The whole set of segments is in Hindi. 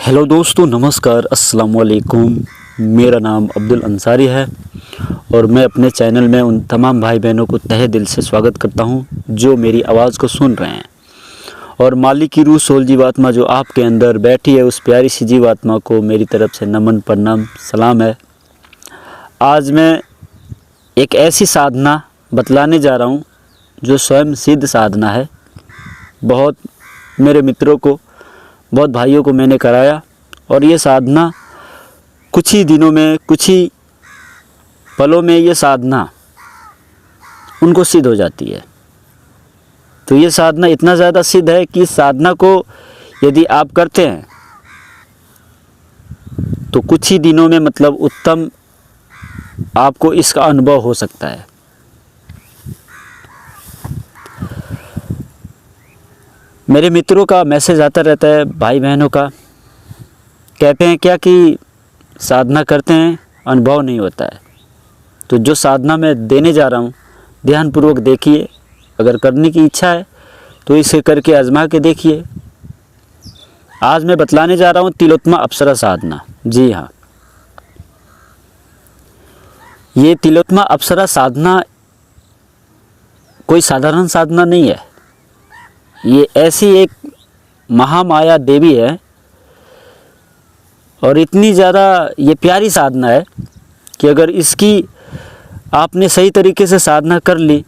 हेलो दोस्तों, नमस्कार, अस्सलाम वालेकुम। मेरा नाम अब्दुल अंसारी है और मैं अपने चैनल में उन तमाम भाई बहनों को तहे दिल से स्वागत करता हूं जो मेरी आवाज़ को सुन रहे हैं। और मालिक की रूह सोल जीवात्मा जो आपके अंदर बैठी है, उस प्यारी सी जीवात्मा को मेरी तरफ से नमन, प्रणाम, सलाम है। आज मैं एक ऐसी साधना बतलाने जा रहा हूं जो स्वयं सिद्ध साधना है। बहुत मेरे मित्रों को, बहुत भाइयों को मैंने कराया और ये साधना कुछ ही दिनों में, कुछ ही पलों में ये साधना उनको सिद्ध हो जाती है। तो ये साधना इतना ज़्यादा सिद्ध है कि इस साधना को यदि आप करते हैं तो कुछ ही दिनों में, मतलब उत्तम, आपको इसका अनुभव हो सकता है। मेरे मित्रों का मैसेज आता रहता है, भाई बहनों का, कहते हैं क्या कि साधना करते हैं, अनुभव नहीं होता है। तो जो साधना मैं देने जा रहा हूँ, ध्यानपूर्वक देखिए। अगर करने की इच्छा है तो इसे करके आजमा के देखिए। आज मैं बतलाने जा रहा हूँ तिलोत्तमा अप्सरा साधना। जी हाँ, ये तिलोत्तमा अप्सरा साधना कोई साधारण साधना नहीं है। ये ऐसी एक महामाया देवी है और इतनी ज़्यादा ये प्यारी साधना है कि अगर इसकी आपने सही तरीके से साधना कर ली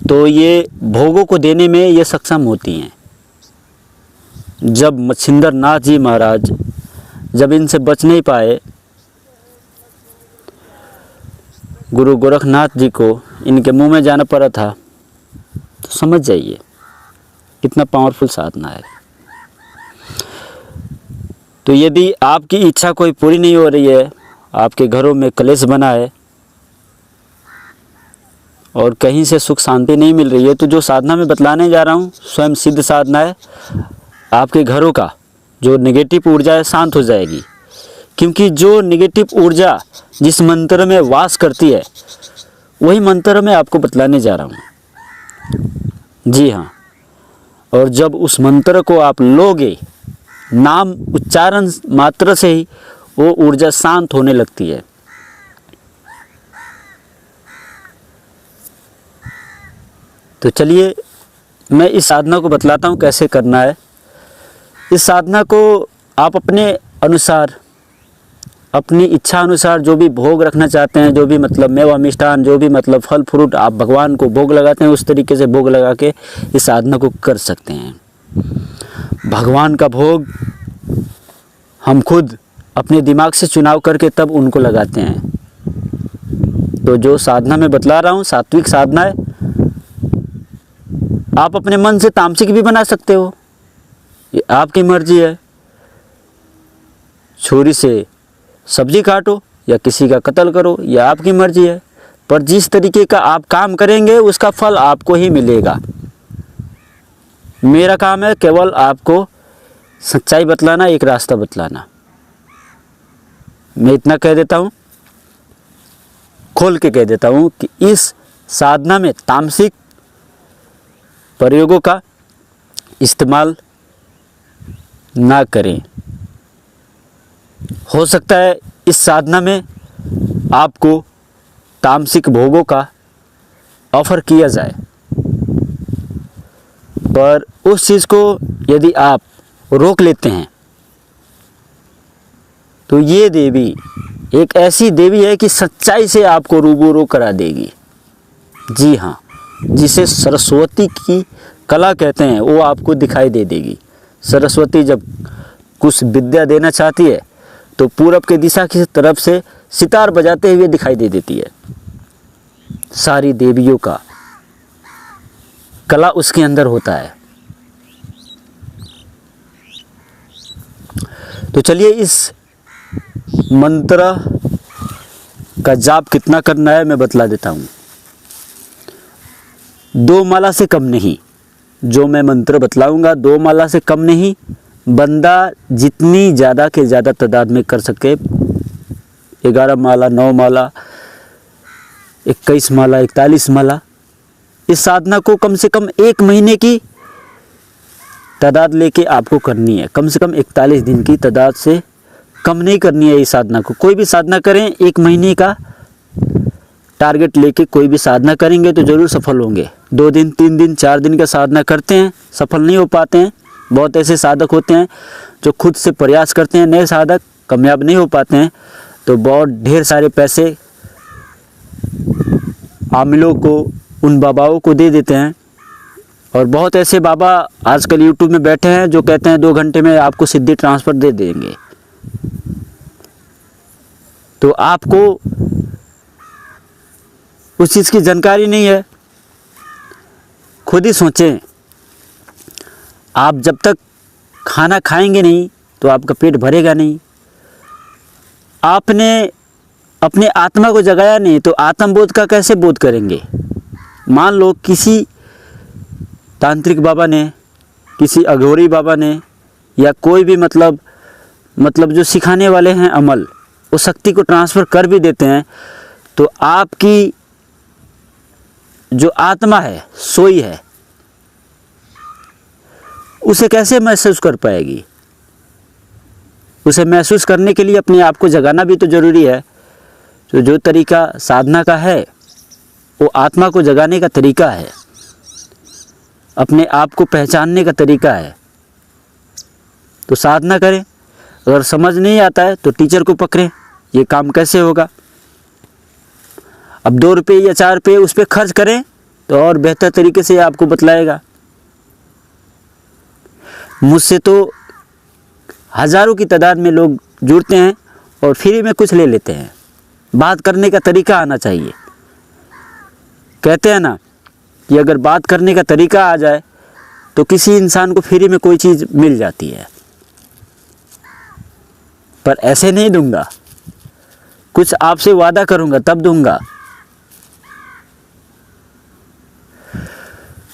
तो ये भोगों को देने में ये सक्षम होती हैं। जब मच्छिंद्र नाथ जी महाराज जब इनसे बच नहीं पाए, गुरु गोरखनाथ जी को इनके मुंह में जाना पड़ा था, तो समझ जाइए कितना पावरफुल साधना है। तो यदि आपकी इच्छा कोई पूरी नहीं हो रही है, आपके घरों में कलेश बना है और कहीं से सुख शांति नहीं मिल रही है, तो जो साधना मैं बतलाने जा रहा हूँ स्वयं सिद्ध साधना है। आपके घरों का जो नेगेटिव ऊर्जा है शांत हो जाएगी, क्योंकि जो नेगेटिव ऊर्जा जिस मंत्र में वास करती है वही मंत्र मैं आपको बतलाने जा रहा हूँ। जी हाँ, और जब उस मंत्र को आप लोगे, नाम उच्चारण मात्र से ही वो ऊर्जा शांत होने लगती है। तो चलिए मैं इस साधना को बतलाता हूँ कैसे करना है। इस साधना को आप अपने अनुसार, अपनी इच्छा अनुसार जो भी भोग रखना चाहते हैं, जो भी मतलब मेवा मिष्ठान, जो भी मतलब फल फ्रूट आप भगवान को भोग लगाते हैं, उस तरीके से भोग लगा के इस साधना को कर सकते हैं। भगवान का भोग हम खुद अपने दिमाग से चुनाव करके तब उनको लगाते हैं। तो जो साधना मैं बतला रहा हूँ सात्विक साधना है। आप अपने मन से तामसिक भी बना सकते हो, ये आपकी मर्जी है। छुरी से सब्जी काटो या किसी का कत्ल करो, यह आपकी मर्जी है। पर जिस तरीके का आप काम करेंगे उसका फल आपको ही मिलेगा। मेरा काम है केवल आपको सच्चाई बतलाना, एक रास्ता बतलाना। मैं इतना कह देता हूँ, खोल के कह देता हूँ कि इस साधना में तामसिक प्रयोगों का इस्तेमाल ना करें। हो सकता है इस साधना में आपको तामसिक भोगों का ऑफर किया जाए, पर उस चीज़ को यदि आप रोक लेते हैं तो ये देवी एक ऐसी देवी है कि सच्चाई से आपको रूबरू करा देगी। जी हाँ, जिसे सरस्वती की कला कहते हैं वो आपको दिखाई दे देगी। सरस्वती जब कुछ विद्या देना चाहती है तो पूरब के दिशा की तरफ से सितार बजाते हुए दिखाई दे देती है। सारी देवियों का कला उसके अंदर होता है। तो चलिए इस मंत्र का जाप कितना करना है मैं बतला देता हूँ। 2 माला से कम नहीं। जो मैं मंत्र बतलाऊंगा 2 माला से कम नहीं। बंदा जितनी ज़्यादा के ज़्यादा तादाद में कर सके, 11 माला, 9 माला, 21 माला, 41 माला, इस साधना को कम से कम 1 महीने की तादाद लेके आपको करनी है। कम से कम 41 दिन की तादाद से कम नहीं करनी है इस साधना को। कोई भी साधना करें, 1 महीने का टारगेट लेके कोई भी साधना करेंगे तो ज़रूर सफल होंगे। 2 दिन, 3 दिन, 4 दिन का साधना करते हैं, सफल नहीं हो पाते हैं। बहुत ऐसे साधक होते हैं जो खुद से प्रयास करते हैं, नए साधक कामयाब नहीं हो पाते हैं, तो बहुत ढेर सारे पैसे आमिलों को, उन बाबाओं को दे देते हैं। और बहुत ऐसे बाबा आजकल यूट्यूब में बैठे हैं जो कहते हैं 2 घंटे में आपको सिद्धि ट्रांसफ़र दे देंगे। तो आपको उस चीज़ की जानकारी नहीं है। खुद ही सोचें, आप जब तक खाना खाएंगे नहीं तो आपका पेट भरेगा नहीं। आपने अपने आत्मा को जगाया नहीं तो आत्मबोध का कैसे बोध करेंगे। मान लो किसी तांत्रिक बाबा ने, किसी अघोरी बाबा ने, या कोई भी मतलब जो सिखाने वाले हैं अमल, वो शक्ति को ट्रांसफ़र कर भी देते हैं, तो आपकी जो आत्मा है, सोई है, उसे कैसे महसूस कर पाएगी। उसे महसूस करने के लिए अपने आप को जगाना भी तो ज़रूरी है। तो जो तरीका साधना का है वो आत्मा को जगाने का तरीका है, अपने आप को पहचानने का तरीका है। तो साधना करें। अगर समझ नहीं आता है तो टीचर को पकड़ें, ये काम कैसे होगा। अब 2 रुपये या 4 रुपये उस पर खर्च करें तो और बेहतर तरीके से आपको बतलाएगा। मुझसे तो हज़ारों की तादाद में लोग जुड़ते हैं और फ्री में कुछ ले लेते हैं। बात करने का तरीका आना चाहिए। कहते हैं ना कि अगर बात करने का तरीका आ जाए तो किसी इंसान को फ्री में कोई चीज़ मिल जाती है। पर ऐसे नहीं दूंगा, कुछ आपसे वादा करूंगा तब दूंगा।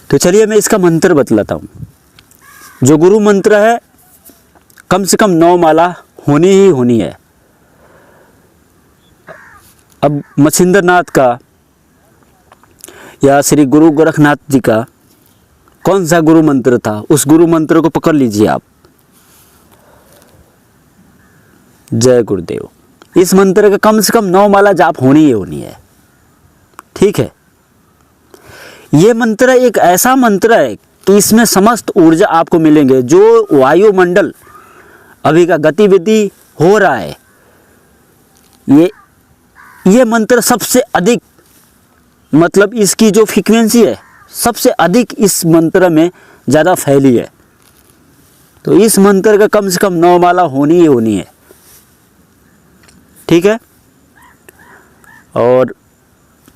तो चलिए मैं इसका मंत्र बतलाता हूँ। जो गुरु मंत्र है, कम से कम 9 माला होनी ही होनी है। अब मच्छिंद्रनाथ का या श्री गुरु गोरखनाथ जी का कौन सा गुरु मंत्र था, उस गुरु मंत्र को पकड़ लीजिए आप। जय गुरुदेव। इस मंत्र का कम से कम 9 माला जाप होनी ही होनी है। ठीक है। ये मंत्र एक ऐसा मंत्र है कि इसमें समस्त ऊर्जा आपको मिलेंगे। जो वायुमंडल अभी का गतिविधि हो रहा है, ये मंत्र सबसे अधिक, मतलब इसकी जो फ्रीक्वेंसी है सबसे अधिक इस मंत्र में ज़्यादा फैली है। तो इस मंत्र का कम से कम 9 माला होनी ही होनी है। ठीक है। और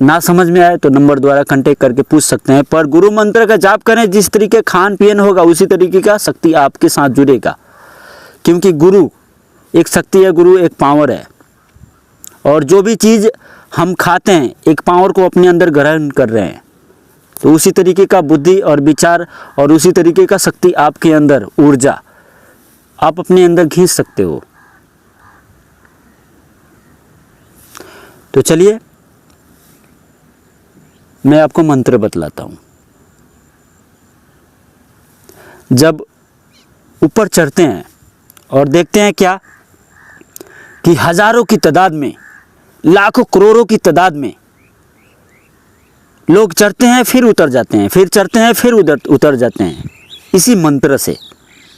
ना समझ में आए तो नंबर द्वारा कांटेक्ट करके पूछ सकते हैं। पर गुरु मंत्र का जाप करें, जिस तरीके खान पीन होगा उसी तरीके का शक्ति आपके साथ जुड़ेगा। क्योंकि गुरु एक शक्ति है, गुरु एक पावर है। और जो भी चीज़ हम खाते हैं एक पावर को अपने अंदर ग्रहण कर रहे हैं। तो उसी तरीके का बुद्धि और विचार और उसी तरीके का शक्ति आपके अंदर, ऊर्जा आप अपने अंदर खींच सकते हो। तो चलिए मैं आपको मंत्र बतलाता हूँ। जब ऊपर चढ़ते हैं और देखते हैं क्या कि हजारों की तादाद में, लाखों करोड़ों की तादाद में लोग चढ़ते हैं, फिर उतर जाते हैं, फिर चढ़ते हैं, फिर उतर जाते हैं। इसी मंत्र से,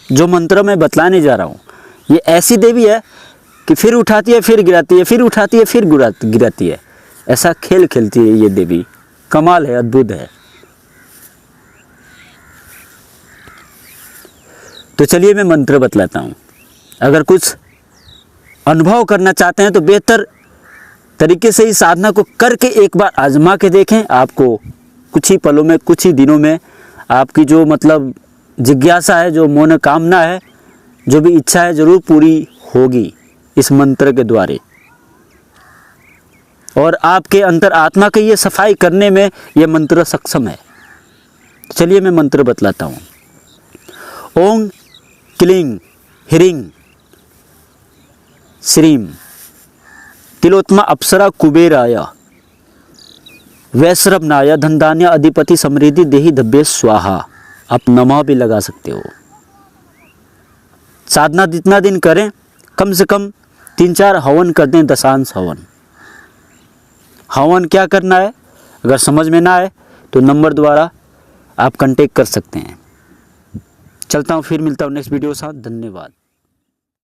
जो मंत्र मैं बतलाने जा रहा हूँ, ये ऐसी देवी है कि फिर उठाती है, फिर गिराती है, फिर उठाती है, फिर गिराती है। ऐसा खेल खेलती है ये देवी। कमाल है, अद्भुत है। तो चलिए मैं मंत्र बतलाता हूँ। अगर कुछ अनुभव करना चाहते हैं तो बेहतर तरीके से इस साधना को करके एक बार आजमा के देखें। आपको कुछ ही पलों में, कुछ ही दिनों में आपकी जो मतलब जिज्ञासा है, जो मनोकामना है, जो भी इच्छा है, ज़रूर पूरी होगी इस मंत्र के द्वारे। और आपके अंतर आत्मा की ये सफाई करने में ये मंत्र सक्षम है। चलिए मैं मंत्र बतलाता हूँ। ओम क्लीं ह्रीं श्रीं तिलोत्मा अप्सरा कुबेराय वैश्रवनाय धनधान्य अधिपति समृद्धि देहि दब्बे स्वाहा। आप नमः भी लगा सकते हो। साधना जितना दिन करें, कम से कम 3-4 हवन कर दें, दशांश हवन। हवन क्या करना है, अगर समझ में ना आए तो नंबर द्वारा आप कांटेक्ट कर सकते हैं। चलता हूँ, फिर मिलता हूँ नेक्स्ट वीडियो के साथ। धन्यवाद।